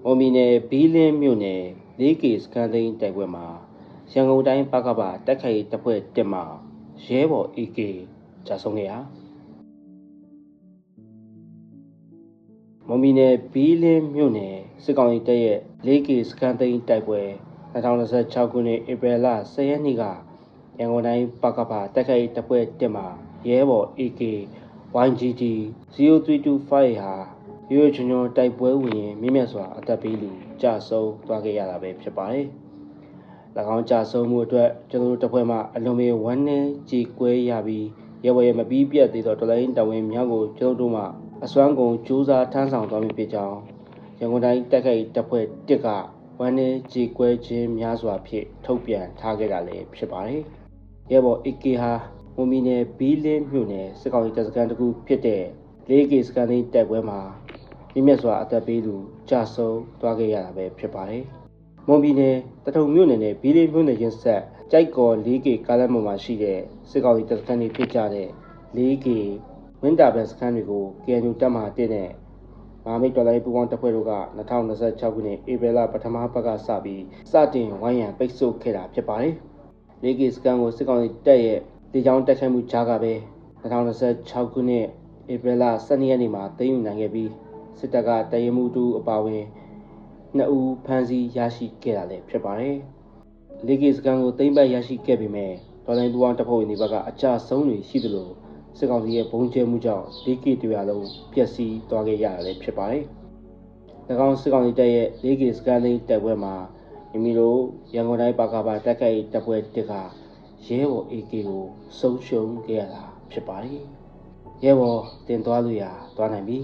မော်မီနယ်ဘီလင်းမြို့နယ် 4K စကန်သိန်းတိုက်ပွဲမှာရန်ကုန်တိုင်းပကပတိုက်ခိုက်တပ်ဖွဲ့တက်မှရဲဘော် AK ကြာဆုံးခဲ့ရာမော်မီနယ်ဘီလင်းမြို့နယ်စစ်ကောင်စီတပ်ရဲ့ 4K စကန်သိန်းတိုက်ပွဲ2026ခုနှစ်ဧပြီလ10ရက်နေ့ကရန်ကုန်တိုင်းပကပတိုက်ခိုက်တပ်ဖွဲ့တက်မှရဲဘော် AK YGT 0325ဟာရွေးချွန်တိုက်ပွဲဝင်ရင်မြင့်မြတ်စွာအသက်ပေးလူကြာဆုံးသွားခဲ့ရတာပဲဖြစ်ပါတယ်။၎င်းကြာဆုံးမှုအတွက်ကျွန်တော်တို့တပ်ဖွဲ့မှအလွန်ပဲဝမ်းနည်းကြေကွဲရပြီးရဲဘော်ရဲ့မပြီးပြတ်သေးသောတော်လိုင်းတပ်ဝင်များကိုကျွန်တော်တို့မှအစွမ်းကုန်ကြိုးစားထမ်းဆောင်သွားမည်ဖြစ်ကြောင်းရန်ကုန်တိုင်းတိုက်ခိုက်တပ်ဖွဲ့တစ်ကဝမ်းနည်းကြေကွဲခြင်းများစွာဖြင့်ထုတ်ပြန်ထားခဲ့တာလည်းဖြစ်ပါတယ်။ရဲဘော် AK ဟာမွန်မီနယ်ဘီလင်းမြို့နယ်စစ်ကောင်စီတပ်စခန်းတစ်ခုဖြစ်တဲ့ 4K စကန်သိန်းတိုက်ပွဲမှာမြင့်မြတ်စွာအသက်ပေးသူကြာဆုံးသွားခဲ့ရတာပဲဖြစ်ပါတယ်။မွန်ပြည်နယ်တထုံမြို့နယ်နဲ့ဘီလင်းမြို့နယ်ချင်းဆက်ကြိုက်ကော် 4K ကားလမ်းပေါ်မှာရှိတဲ့စစ်ကောင်စီတပ်စခန်းတွေဖြစ်ကြတဲ့ 4K ဝင်းတာဘန်စခန်းတွေကို KNU တပ်မဟာ1နဲ့မဟာမိတ်တော်လိုင်းပူးပေါင်းတပ်ဖွဲ့တို့က2026ခုနှစ်ဧပြီလပထမပတ်ကစပြီးစတင်ဝိုင်းရံပိတ်ဆို့ခဲ့တာဖြစ်ပါတယ်။ 4K စခန်းကိုစစ်ကောင်စီတပ်ရဲ့တေချောင်းတိုက်ခိုက်မှုကြားကပဲ2026ခုနှစ်ဧပြီလ12ရက်နေ့မှာသိမ်းယူနိုင်ခဲ့ပြီးစစ်တပ်ကတရင်မှုတူအပါဝင်2ဦးဖမ်းဆီးရရှိခဲ့တာလည်းဖြစ်ပါတယ်။ 4K စကန်ကိုသိမ်းပိုက်ရရှိခဲ့ပေမဲ့ဒေါ်လာပူပေါင်းတပ်ဖွဲ့ဝင်တွေဘက်ကအကြဆုံးတွေရှိသလိုစစ်ကောင်စီရဲ့ဘုံကျဲမှုကြောင့် 4K တရားလုံးပျက်စီးသွားခဲ့ရတာလည်းဖြစ်ပါတယ်။၎င်းစစ်ကောင်စီတပ်ရဲ့ 4K စကန်သိန်းတိုက်ပွဲမှာမိမိတို့ရန်ကုန်တိုင်းပကပတိုက်ခိုက်တပ်ဖွဲ့တစ်ကရဲဘော် AK ကိုဆုံးရှုံးခဲ့ရတာဖြစ်ပါတယ်။ရဲဘော်တင်သွားလို့ရသွားနိုင်ပြီ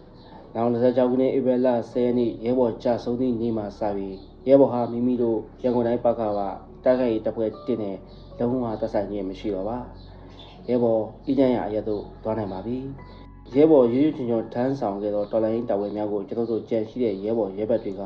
။နောက်26ခုနှစ်ဧပြီလ10ရက်နေ့ရဲဘော်ကြာဆုံးသည့်နေ့မှာစပြီးရဲဘော်ဟာမိမိတို့ရန်ကုန်တိုင်းပကပတိုက်ခိုက်တပ်ဖွဲ့1နဲ့လုံးဝသက်ဆိုင်ခြင်းမရှိတော့ပါ။ရဲဘော်ဤတန်းရအရက်တို့သွားနိုင်ပါပြီ။ရဲဘော်ရွရွချွန်ချွန်ထမ်းဆောင်ခဲ့သောတော်လိုင်းတပ်ဖွဲ့များကိုကျွန်တော်တို့ကြံရှိတဲ့ရဲဘော်ရဲဘက်တွေက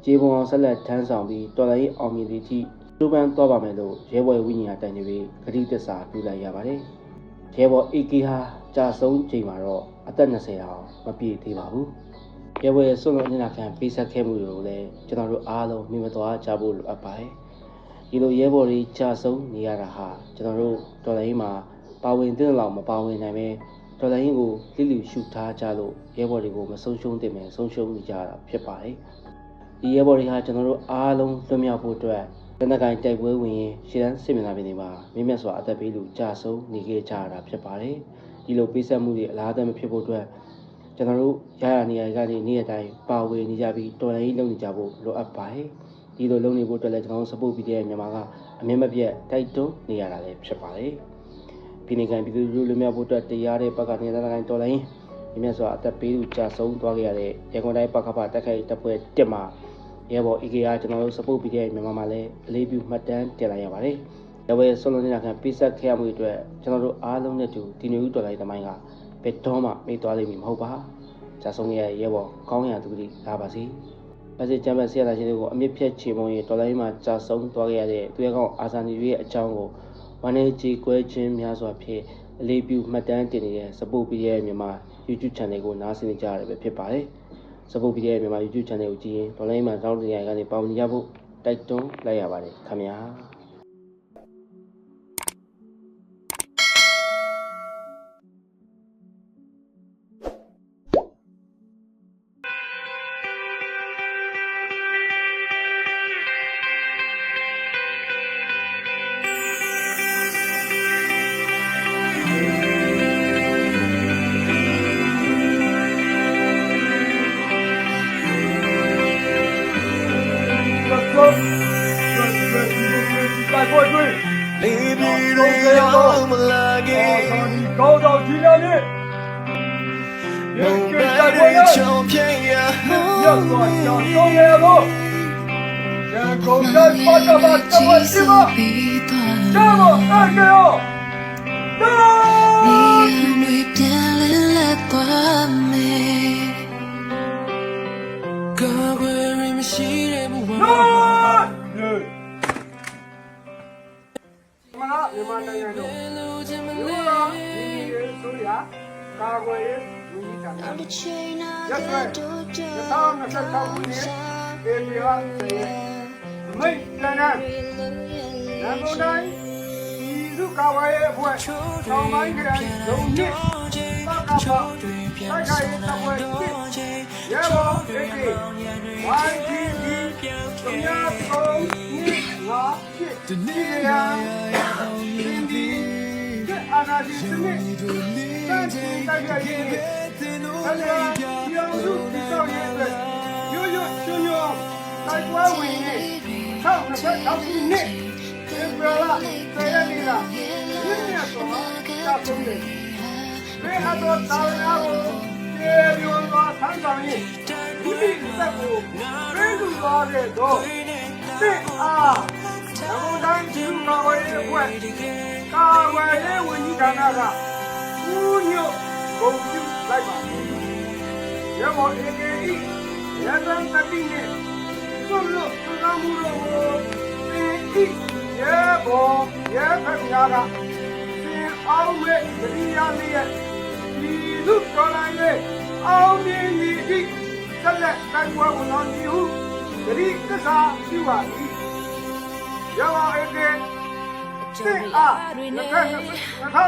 ကြေပွန်အောင်ဆက်လက်ထမ်းဆောင်ပြီးတော်လိုင်းအောင်မြင်သည့်အထိကျိုးပန်းသွားပါမယ်လို့ရဲဘော်ဝိညာဉ်တိုင်နေပြီးဂတိသစ္စာပြုလိုက်ရပါတယ်။ရဲဘော် AK ဟာကြာဆုံးချိန်မှာတော့အသက်20အောင်မပြည့်သေးပါဘူး။ရဲဘော်ရဲ့ဆွမ်းလုံးအနာခံပေးဆက်ခဲ့မှုတွေကိုလည်းကျွန်တော်တို့အားလုံးမြင်မသွားကြဖို့လိုအပ်ပါတယ်။ဒီလိုရဲဘော်တွေကြာဆုံးနေရတာဟာကျွန်တော်တို့တော်လိုင်းမှာပါဝင်တဲ့လောက်မပါဝင်နိုင်ပဲတော်လိုင်းကိုလိလူရှုထားကြလို့ရဲဘော်တွေကိုမဆုံးရှုံးသင့်ပဲဆုံးရှုံးနေကြတာဖြစ်ပါတယ်။ဒီရဲဘော်တွေဟာကျွန်တော်တို့အားလုံးလွတ်မြောက်ဖို့အတွက်လက်နက်ကိုင်တိုက်ပွဲဝင်ရင်ရှေ့တန်းစစ်မျက်နှာပြင်တွေမှာမြင့်မြတ်စွာအသက်ပေးလူကြာဆုံးနေခဲ့ကြတာဖြစ်ပါတယ်။ဒီလိုပေးဆက်မှုတွေအလားတမ်းမဖြစ်ဖို့အတွက်ကျွန်တော်တို့ရရနေရာကနေနေ့ရက်တိုင်းပါဝင်နေကြပြီးတော်လှန်ရေးလုပ်နေကြဖို့လိုအပ်ပါတယ်။ဒီလိုလုပ်နေဖို့အတွက်လည်းကျွန်တော်တို့ support ပြီးတဲ့မြန်မာကအမြင့်မပြတ်တိုက်တွန်းနေရတာလည်းဖြစ်ပါတယ်။ပြည်နယ်ကန်ပြည်သူလူလူမျိုးဖို့အတွက်တရားတဲ့ဘက်ကနေတိုင်းတော်လှန်ရေးမြင့်မြတ်စွာအသက်ပေးလူကြာဆုံးသွားခဲ့ရတဲ့ရန်ကုန်တိုင်းပကပတိုက်ခိုက်တပ်ဖွဲ့1မှာရဲဘော် AK ကကျွန်တော်တို့ support ပြီးတဲ့မြန်မာမှာလည်းအလေးပြုမှတ်တမ်းတင်လိုက်ရပါတယ်။ရဲဘော်ရဲ့ဆွမ်းလုံးနေတာခံပေးဆက်ခဲ့ရမှုတွေအတွက်ကျွန်တော်တို့အားလုံးနဲ့တူဒီနေ့ဦးတော်လိုက်သမိုင်းကဘယ်တော့မှမေ့သွားလိမ့်မည်မဟုတ်ပါ။ကြာဆုံးရဲ့ရဲဘော်ကောင်းရာသူတွေလာပါစေ။ပတ်စကြမ်းပတ်ဆရာသားရှင်တွေကိုအမြင့်ဖြတ်ချေမုံရဲ့တော်လိုက်မှာကြာဆုံးသွားခဲ့ရတဲ့သူရကောင်အာဇာနည်ရဲ့အကြောင်းကိုဝမ်းနည်းကြေကွဲခြင်းများစွာဖြင့်အလေးပြုမှတ်တမ်းတင်နေတဲ့ support ပြီးတဲ့မြန်မာ YouTube channel ကိုနားဆင်နေကြရတယ်ပဲဖြစ်ပါတယ်။ support ပြီးတဲ့မြန်မာ YouTube channel ကိုကြည့်ရင်တော်လိုက်မှာတောင်းတရာကနေပေါဝင်ကြဖို့တိုက်တွန်းလိုက်ရပါတယ်ခင်ဗျာ။高到几两米？人给带过来，要算小手也不。人口在发展吧，这么什么？这么二个哟？မြန်မာနိုင်ငံတို့မြို့တော်ဒီရေးဆိုရကာကွယ်ရေးဝန်ကြီးဌာနရက်စွဲ2025 2026ခုနှစ်ဧပြီလ10ရက်မိတ်တန်တန်းရန်ကုန်တိုင်းပြည်သူ့ကာကွယ်ရေးအဖွဲ့တောင်ပိုင်းခရိုင်ဒုံနှစ်ပကပတိုက်ခိုက်ရေးတပ်ဖွဲ့ရဲဘော်ဒေးကေဝိုင်းကြီးဒီညကုန်နှစ်ငါဖြစ်ဒီရန်ဒီအာနာဒီစနစ်တန်ချင်တိုက်ခိုက်ရေးဆရာရောင်စုတိတောက်ရေးအတွက်ရွရွချွညွတိုက်ပွဲဝင်နေ2026ခုနှစ်ဧပြီလ10ရက်နေ့ကဒီနေ့တော့တပ်ဆုံးတယ်ဘယ်ဟာတော့တာဝန်အားကိုကျေပြွန်စွာဆန်းဆောင်ရေးဒီနေ့သက်ကိုပြေးသူသွားခဲ့တော့တစ်အားရန်ကုန်တိုင်းပြည်သူ့ကာကွယ်ရေးအဖွဲ့ကာကွယ်ရေးဝန်ကြီးဌာနကဦးညွတ်ဂုဏ်ပြုလိုက်ပါတယ်ရမောအေကေဤရတန်တတိနဲ့သွလို့သွကားမှုတို့ကိုဒီရဲဘော်ရဲဖက်များကစင်အောင်မဲ့မရိယာလေးရဲ့ဒီလူတော်လိုင်းရဲ့အောင်မြင်နေသည့်ဆက်လက်တိုက်ပွဲဝင်တော်ဒီဟုဂရိသစ္စာပြုပါသည်ရမောအေကေစစ်အား2026ခု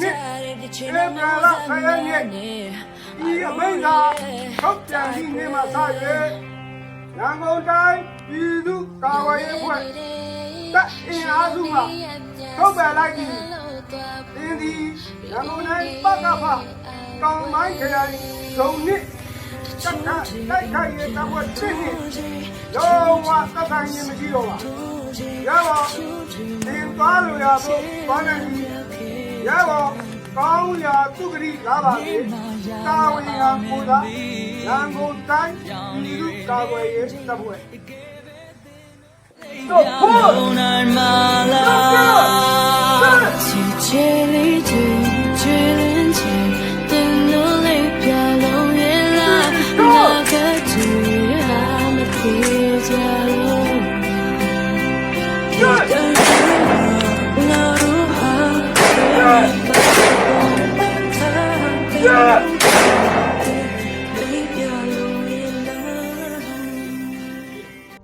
နှစ်ဧပြီလ10ရက်နေ့ဒီအမိန့်သာထုတ်ပြန်ပြီးနေမှာစ၍ရန်ကုန်တိုင်းပြည်သူ့ကာကွယ်ရေးအဖွဲ့တပ်အင်အားစုမှထုတ်ပြန်လိုက်ပြီးဒီရန်ကုန်တိုင်းပကဖတောင်ပိုင်းခရိုင်ဇုံနှစ်တပ်ကတိုက်ခိုက်ရေးတပ်ဖွဲ့တစ်နှစ်လုံးဝသက်ဆိုင်ခြင်းမရှိတော့ပါရပါဒီသွားလို့ရဖို့ဘာနဲ့ရပါကောင်းရာသူဂရိလာပါလေတာဝန်ကကိုသာရန်ကုန်တိုင်းပြည်သူ့ကာကွယ်ရေးတပ်ဖွဲ့တော့ဖို့နိုင်မလားချစ်ချေလေးချစ်ချေလေးချစ်တင်လို့လေးပြလုံးရဲ့လားနာကတူဟာမပြေကြလို့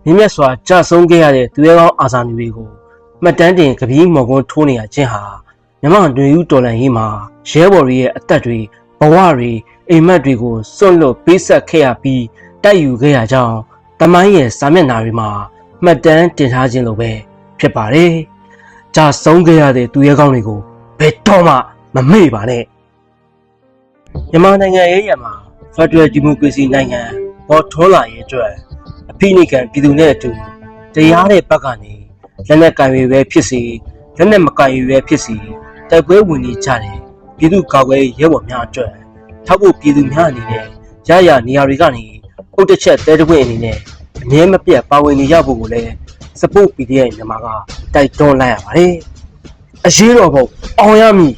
မြင့်မြတ်စွာကြဆုံးခဲ့ရတဲ့သူရဲကောင်းအာဇာနည်တွေကိုမှတ်တမ်းတင်ကပီးမော်ကွန်းထိုးနေရခြင်းဟာမြန်မာ့တွင်ဦးတော်လှန်ရေးမှာရဲဘော်တွေရဲ့အသက်တွေဘဝတွေအိမ်မက်တွေကိုစွန့်လွတ်ပေးဆက်ခဲ့ရပြီးတိုက်ယူခဲ့ရကြောင်းတမိုင်းရဲ့စာမျက်နှာတွေမှာမှတ်တမ်းတင်ထားခြင်းလိုပဲဖြစ်ပါတယ်။ကြဆုံးခဲ့ရတဲ့သူရဲကောင်းတွေကိုဘယ်တော့မှမမေ့ပါနဲ့။မြန်မာနိုင်ငံရဲ့ရမှာဖက်ဒရယ်ဒီမိုကရေစီနိုင်ငံပေါ်ထွန်းလာရေးအတွက်အဖိနိကန်ပြည်သူနဲ့အတူတရားတဲ့ဘက်ကနေလက်နက်ကင်ရွေပဲဖြစ်စီလက်နက်မကင်ရွေပဲဖြစ်စီတိုက်ပွဲဝင်နေကြတယ်ပြည်သူကာကွယ်ရဲဘော်များအတွက်ထောက်ဖို့ပြည်သူများအနေနဲ့ရရနေရာတွေကနေအုတ်တစ်ချက်တဲတပွင့်အနေနဲ့အမြဲမပြတ်ပါဝင်နေရဖို့ကိုလည်း support PDF မြန်မာကတိုက်တွန်းလိုက်ရပါတယ်အရေးတော်ပုံအောင်ရမည်